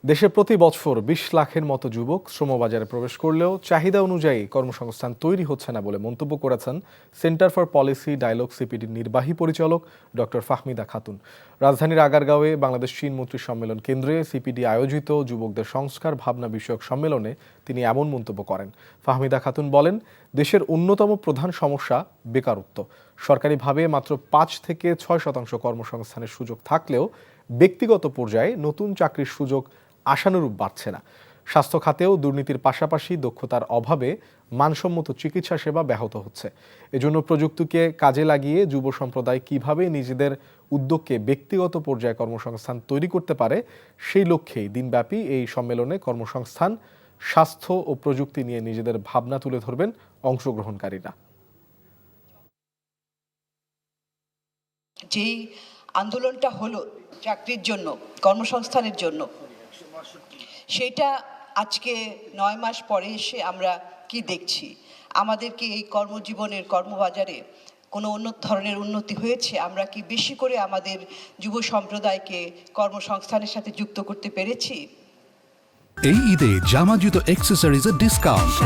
দেশে প্রতি বছর ২০ লাখের মতো যুবক শ্রমবাজারে প্রবেশ করলেও চাহিদা অনুযায়ী কর্মসংস্থান তৈরি হচ্ছে না বলে মন্তব্য করেছেন সেন্টার ফর পলিসি ডায়ালগ সিপিডির নির্বাহী পরিচালক ডক্টর ফাহমিদা খাতুন। রাজধানীর আগারগাঁওয়ে বাংলাদেশ চীন মন্ত্রী সম্মেলন কেন্দ্রে সিপিডি আয়োজিত যুবকদের সংস্কার ভাবনা বিষয়ক সম্মেলনে তিনি এমন মন্তব্য করেন। ফাহমিদা খাতুন বলেন, দেশের অন্যতম প্রধান সমস্যা বেকারত্ব। সরকারিভাবে মাত্র ৫ থেকে ৬% কর্মসংস্থানের সুযোগ থাকলেও ব্যক্তিগত পর্যায়ে নতুন চাকরির সুযোগ আশানুরূপ বাড়ছে না। স্বাস্থ্য খাতেও দুর্নীতির পাশাপাশি দক্ষতার অভাবে মানসম্মত চিকিৎসা সেবা ব্যাহত হচ্ছে। এজন্য প্রযুক্তিকে কাজে লাগিয়ে যুব সম্প্রদায় কিভাবে নিজেদের উদ্যোগকে ব্যক্তিগত পর্যায়ে কর্মসংস্থান তৈরি করতে পারে, সেই লক্ষ্যেই দিনব্যাপী এই সম্মেলনে কর্মসংস্থান, স্বাস্থ্য ও প্রযুক্তি নিয়ে নিজেদের ভাবনা তুলে ধরবেন অংশগ্রহণকারীরা। যেই আন্দোলনটা হলো চাকরির জন্য, কর্মসংস্থানের জন্য, সেটা আজকে ৯ মাস পরে এসে আমরা কি দেখছি? আমাদেরকে এই কর্মজীবনের কর্মবাজারে কোনো অন্য ধরনের উন্নতি হয়েছে? আমরা কি বেশি করে আমাদের যুব সম্প্রদায়কে কর্মসংস্থানের সাথে যুক্ত করতে পেরেছি? এই ঈদে জামা জুতো অ্যাক্সেসরিজের ডিসকাউন্ট।